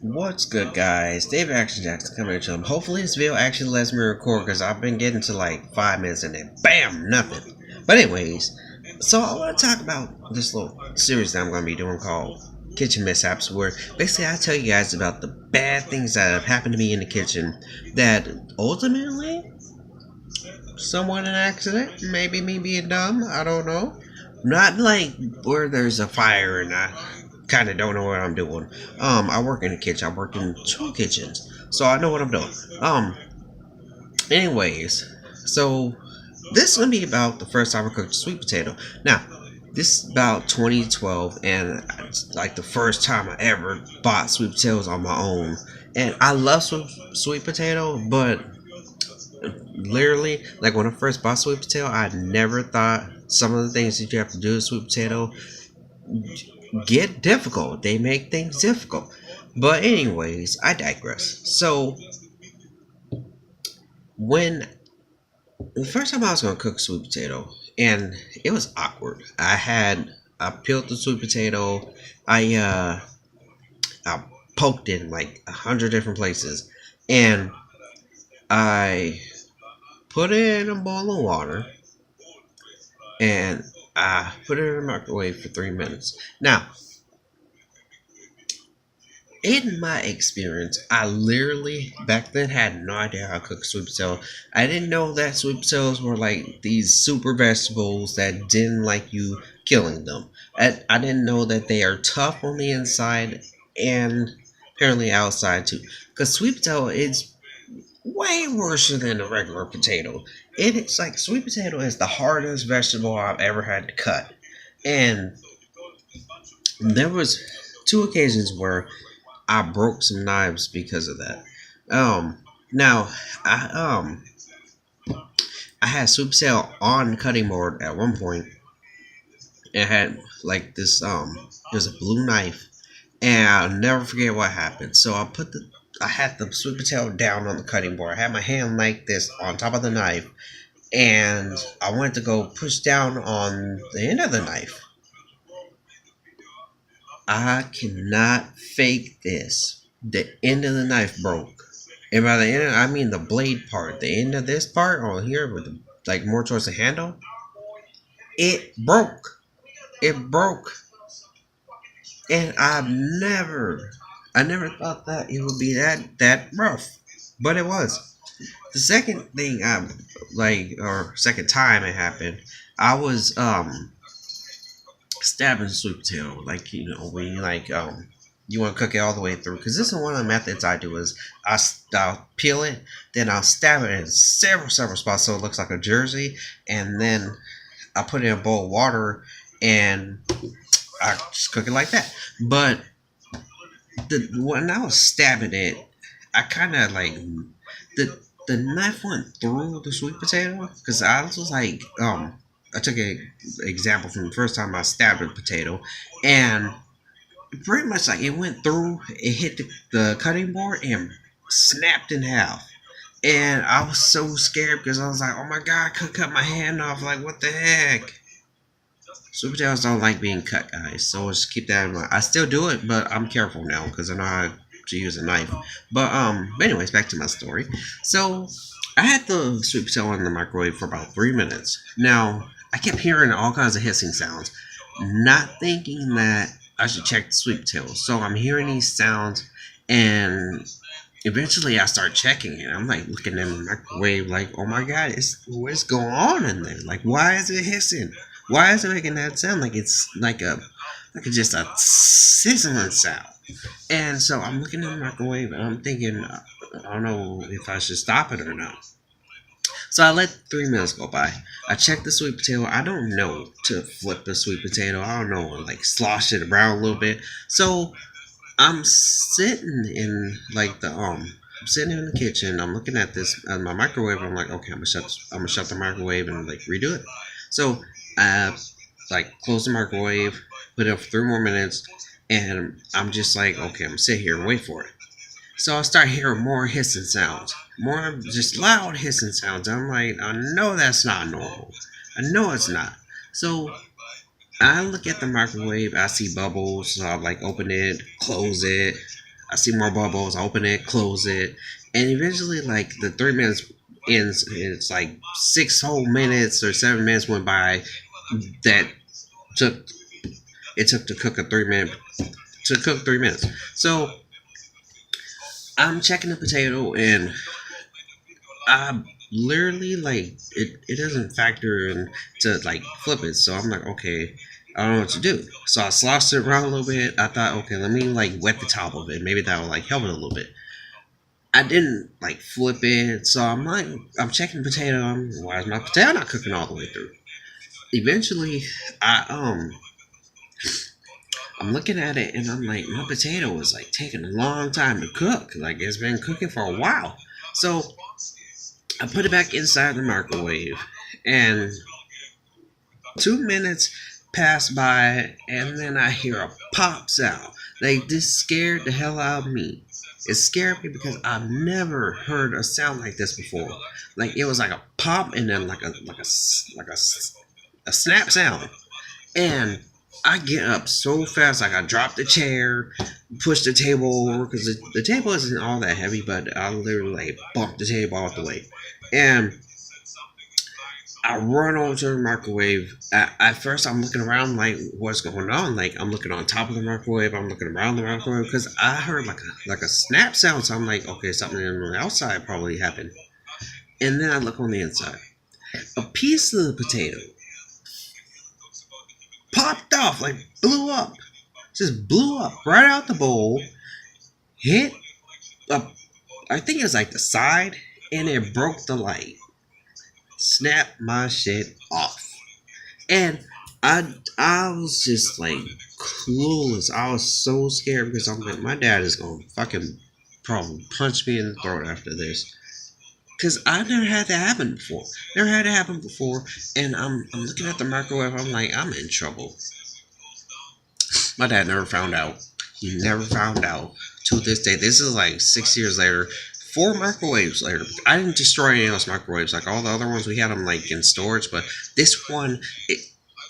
What's good, guys? Dave Action Jackson coming at you. Hopefully, this video actually lets me record because I've been getting to like 5 minutes and then BAM! Nothing. But, anyways, so I want to talk about this little series that I'm going to be doing called Kitchen Mishaps, where basically I tell you guys about the bad things that have happened to me in the kitchen that ultimately, somewhat an accident, maybe me being dumb, I don't know. Not like where there's a fire and I kind of don't know what I'm doing. I work in a kitchen. I work in two kitchens, so I know what I'm doing. Anyways, so this is gonna be about the first time I cooked sweet potato. Now, this is about 2012, and it's like the first time I ever bought sweet potatoes on my own. And I love sweet potato, but literally, like when I first bought sweet potato, I never thought some of the things that you have to do with sweet potato get difficult. They make things difficult. But anyways, I digress. So when the first time I was gonna cook sweet potato, and it was awkward. I peeled the sweet potato. I poked it in like 100 different places, and I put it in a bowl of water, and I put it in the microwave for 3 minutes. Now, in my experience, I literally back then had no idea how to cook sweet potato. I didn't know that sweet potatoes were like these super vegetables that didn't like you killing them. I didn't know that they are tough on the inside and apparently outside too. Because sweet potato is way worse than a regular potato. It's like sweet potato is the hardest vegetable I've ever had to cut. And there was two occasions where I broke some knives because of that. Now I had sweet potato on the cutting board at one point. It had like this there's a blue knife, and I'll never forget what happened. So I had the sweet potato down on the cutting board. I had my hand like this on top of the knife, and I went to go push down on the end of the knife. I cannot fake this. The end of the knife broke. And by the end, I mean the blade part. The end of this part on here, with the, like more towards the handle, it broke. It broke, and I never thought that it would be that rough, but it was. The second thing or second time it happened, I was stabbing sweet potato, like when you you want to cook it all the way through, because this is one of the methods I do is I'll peel it, then I'll stab it in several spots so it looks like a jersey, and then I put it in a bowl of water and I just cook it like that. But when I was stabbing it, I kind of like the knife went through the sweet potato, because I was like I took an example from the first time I stabbed a potato, and pretty much like it went through, it hit the cutting board and snapped in half. And I was so scared because I was like, oh my god, I could cut my hand off. Like, what the heck? Sweet potatoes don't like being cut, guys. So just keep that in mind. I still do it, but I'm careful now because I know how to use a knife. But anyways, back to my story. So I had the sweet potato in the microwave for about 3 minutes. Now I kept hearing all kinds of hissing sounds, not thinking that I should check the sweet potato. So I'm hearing these sounds, and eventually I start checking it. I'm like looking in the microwave, like, oh my god, what's going on in there? Like, why is it hissing? Why is it making that sound? Like it's just a sizzling sound. And so I'm looking in the microwave, and I'm thinking, I don't know if I should stop it or not. So I let 3 minutes go by. I checked the sweet potato. I don't know to flip the sweet potato. I don't know, like slosh it around a little bit. So I'm sitting in I'm sitting in the kitchen. I'm looking at this my microwave. I'm like, okay, I'm gonna shut the microwave and like redo it. So I close the microwave, put it up for 3 more minutes, and I'm just like, okay, I'm gonna sit here and wait for it. So I start hearing more hissing sounds, more just loud hissing sounds. I'm like, I know that's not normal. I know it's not. So I look at the microwave, I see bubbles, so I like open it, close it. I see more bubbles, I open it, close it, and eventually, like the 3 minutes ends. It's like 6 whole minutes or 7 minutes went by. That took it took to cook a 3 minute to cook 3 minutes. So I'm checking the potato, and I literally like it doesn't factor in to like flip it. So I'm like, okay, I don't know what to do. So I sloshed it around a little bit. I thought, okay, let me like wet the top of it. Maybe that will like help it a little bit. I didn't like flip it, so I'm checking the potato. Why is my potato not cooking all the way through? Eventually, I I'm looking at it, and I'm like, my potato is like taking a long time to cook. Like it's been cooking for a while. So I put it back inside the microwave, and 2 minutes pass by, and then I hear a pop sound. Like this scared the hell out of me. It scared me because I've never heard a sound like this before. Like it was like a pop, and then a snap sound. And I get up so fast, like I drop the chair, push the table over because the table isn't all that heavy, but I literally like bump the table out the way. And I run over to the microwave. At first, I'm looking around like what's going on. Like I'm looking on top of the microwave. I'm looking around the microwave because I heard like a snap sound. So I'm like, okay, something on the outside probably happened. And then I look on the inside. A piece of the potato popped off, like blew up, just blew up right out the bowl. Hit up, I think it was like the side, and it broke the light. Snapped my shit off. And I was just like clueless. I was so scared because I'm like, my dad is gonna fucking probably punch me in the throat after this. Cause I never had that happen before. Never had it happen before. And I'm looking at the microwave, I'm like, I'm in trouble. My dad never found out. He never found out to this day. This is like 6 years later. 4 microwaves later. I didn't destroy any of those microwaves. Like all the other ones, we had them like in storage. But this one,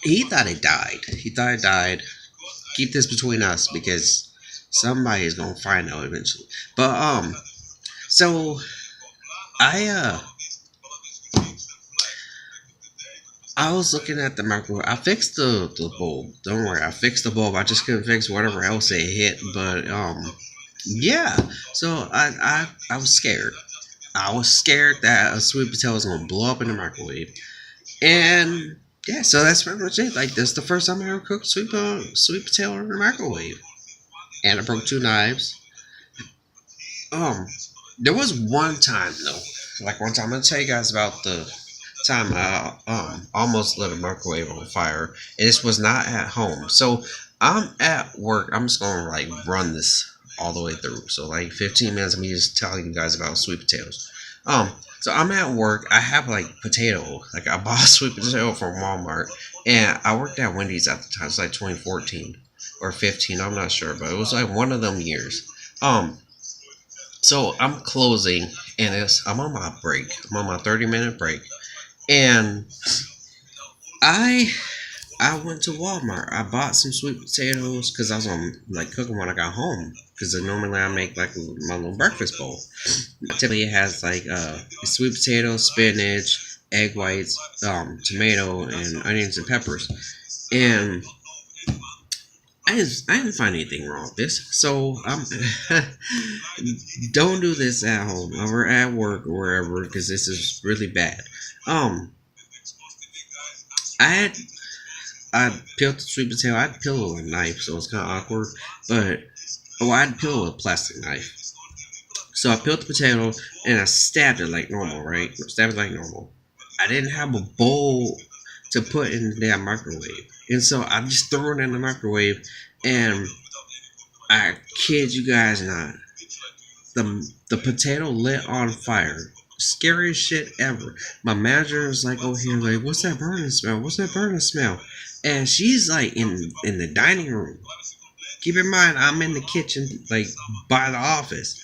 he thought it died. He thought it died. Keep this between us because somebody is gonna find out eventually. But so I I was looking at the microwave. I fixed the bulb. Don't worry, I fixed the bulb. I just couldn't fix whatever else it hit. But yeah. So I was scared. I was scared that a sweet potato was gonna blow up in the microwave. And yeah, so that's pretty much it. Like this is the first time I ever cooked sweet potato in the microwave. And I broke 2 knives. Um, there was one time though. Like one time, I'm gonna tell you guys about the time I almost lit a microwave on fire. And this was not at home. So I'm at work. I'm just gonna like run this all the way through. So like 15 minutes of me just telling you guys about sweet potatoes. So I'm at work. I have like potato. Like I bought sweet potato from Walmart, and I worked at Wendy's at the time. It's like 2014 or 15. I'm not sure, but it was like one of them years. Um, so I'm closing, and I'm on my break. I'm on my 30-minute break, and I I went to Walmart. I bought some sweet potatoes because I was on like cooking when I got home. Because normally I make like my little breakfast bowl. Typically it has like sweet potato, spinach, egg whites, tomato, and onions and peppers. And I didn't find anything wrong with this. So don't do this at home or at work or wherever because this is really bad. Um, I had I peeled the sweet potato. I had to peel it with a knife, so it's kind of awkward. But I had to peel it with a plastic knife. So I peeled the potato and I stabbed it like normal, right? Stabbed it like normal. I didn't have a bowl to put in that microwave, and so I just threw it in the microwave. And I kid you guys not, the potato lit on fire. Scariest shit ever. My manager was like over here, like, what's that burning smell? What's that burning smell? And she's like in the dining room. Keep in mind, I'm in the kitchen, like by the office.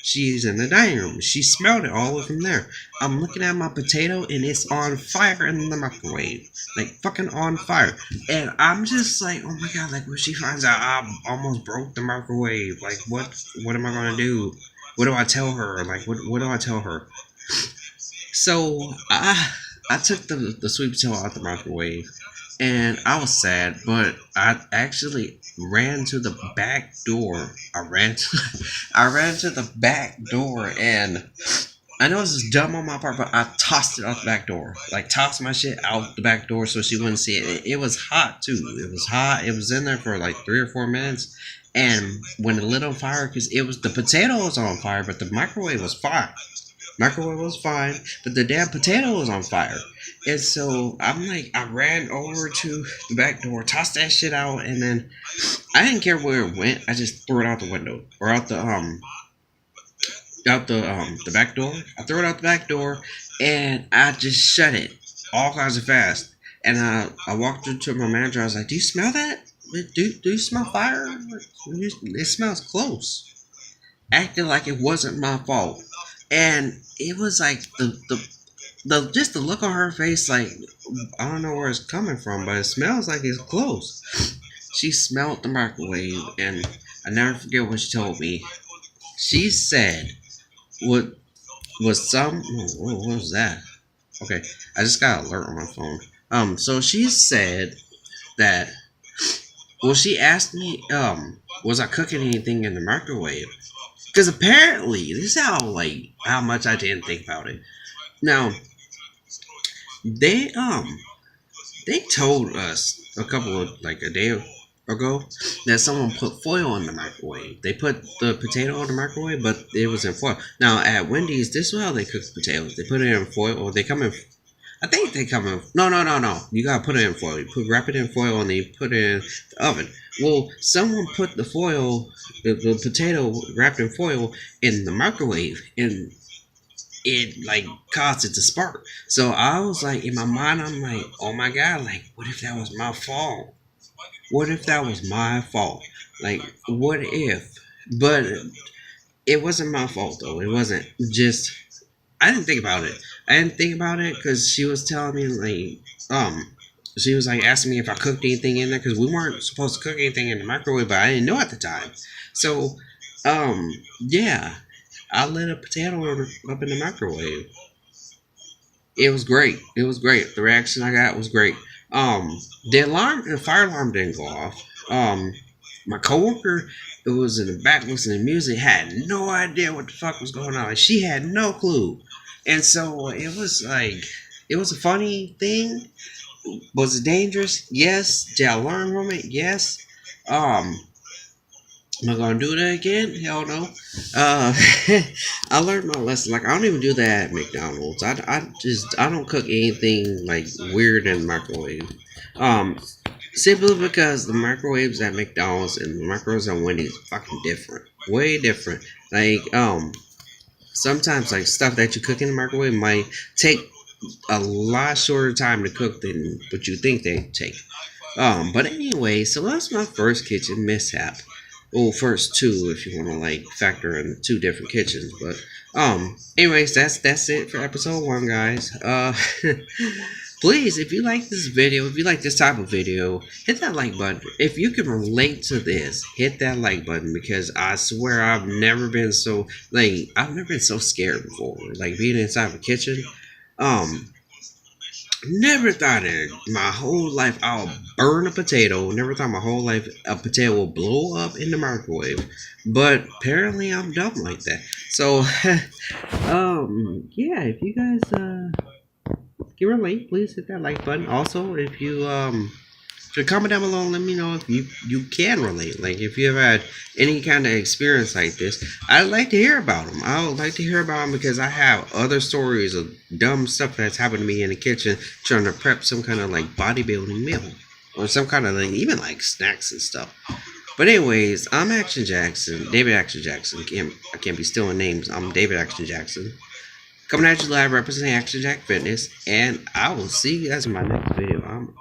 She's in the dining room. She smelled it all the way from there. I'm looking at my potato and it's on fire in the microwave. Like fucking on fire. And I'm just like, oh my god, like when she finds out I almost broke the microwave, like what am I gonna do? What do I tell her? Like what do I tell her? So I took the sweet potato out the microwave, and I was sad, but I actually ran to the back door. I ran to the back door, and I know this is dumb on my part, but I tossed it out the back door. Like tossed my shit out the back door so she wouldn't see it. It was hot too. It was hot. It was in there for like 3 or 4 minutes. And when it lit on fire, because it was the potato was on fire, but the microwave was fine. Microwave was fine, but the damn potato was on fire. And so I'm like, I ran over to the back door, tossed that shit out, and then I didn't care where it went. I just threw it out the window or out the back door. I threw it out the back door, and I just shut it all kinds of fast. And I walked into my manager. I was like, "Do you smell that? Do you smell fire? It smells close." Acting like it wasn't my fault. And it was like the just the look on her face, like I don't know where it's coming from, but it smells like it's close. She smelled the microwave, and I never forget what she told me. She said, "What was some? What was that?" Okay, I just got an alert on my phone. So she said that. Well, she asked me, was I cooking anything in the microwave? Because apparently, this is how much I didn't think about it. Now, they they told us a couple of like a day ago that someone put foil in the microwave. They put the potato in the microwave, but it was in foil. Now at Wendy's, this is how they cook the potatoes. They put it in foil, or they come in. I think they come in. No. You gotta put it in foil. Wrap it in foil, and then you put it in the oven. Well, someone put the foil, the potato wrapped in foil, in the microwave, and it like caused it to spark. So I was like, in my mind, I'm like, oh my god, like what if that was my fault? What if that was my fault? Like what if? But it wasn't my fault though. It wasn't just. I didn't think about it. I didn't think about it because she was telling me like she was like asking me if I cooked anything in there because we weren't supposed to cook anything in the microwave, but I didn't know at the time. So yeah, I lit a potato up in the microwave. It was great. It was great. The reaction I got was great. The fire alarm didn't go off. My coworker, who was in the back listening to music, had no idea what the fuck was going on. Like, she had no clue, and so it was like, it was a funny thing. Was it dangerous? Yes. Did I learn from it? Yes. Am I gonna do that again? Hell no. Uh, I learned my lesson. Like I don't even do that at McDonald's. I don't cook anything like weird in the microwave. Um, Simply because the microwaves at McDonald's and the microwaves at Wendy's are fucking different. Way different. Like sometimes like stuff that you cook in the microwave might take a lot shorter time to cook than what you think they take. But anyway, so that's my first kitchen mishap. Well, first two if you want to like factor in two different kitchens. But anyways, that's it for episode 1, guys. Please, if you like this video, if you like this type of video, hit that like button. If you can relate to this, hit that like button because I swear I've never been so scared before. Like being inside of a kitchen. Never thought in my whole life I'll burn a potato. Never thought my whole life a potato will blow up in the microwave. But apparently I'm dumb like that. So yeah, if you guys can relate, please hit that like button. Also, if you comment down below and let me know if you can relate. Like if you ever had any kind of experience like this, I'd like to hear about them. I would like to hear about them because I have other stories of dumb stuff that's happened to me in the kitchen trying to prep some kind of like bodybuilding meal or some kind of like even like snacks and stuff. But anyways, I'm Action Jackson, David Action Jackson. I can't be stealing names. I'm David Action Jackson. Coming at you live representing Action Jack Fitness, and I will see you guys in my next video. I'm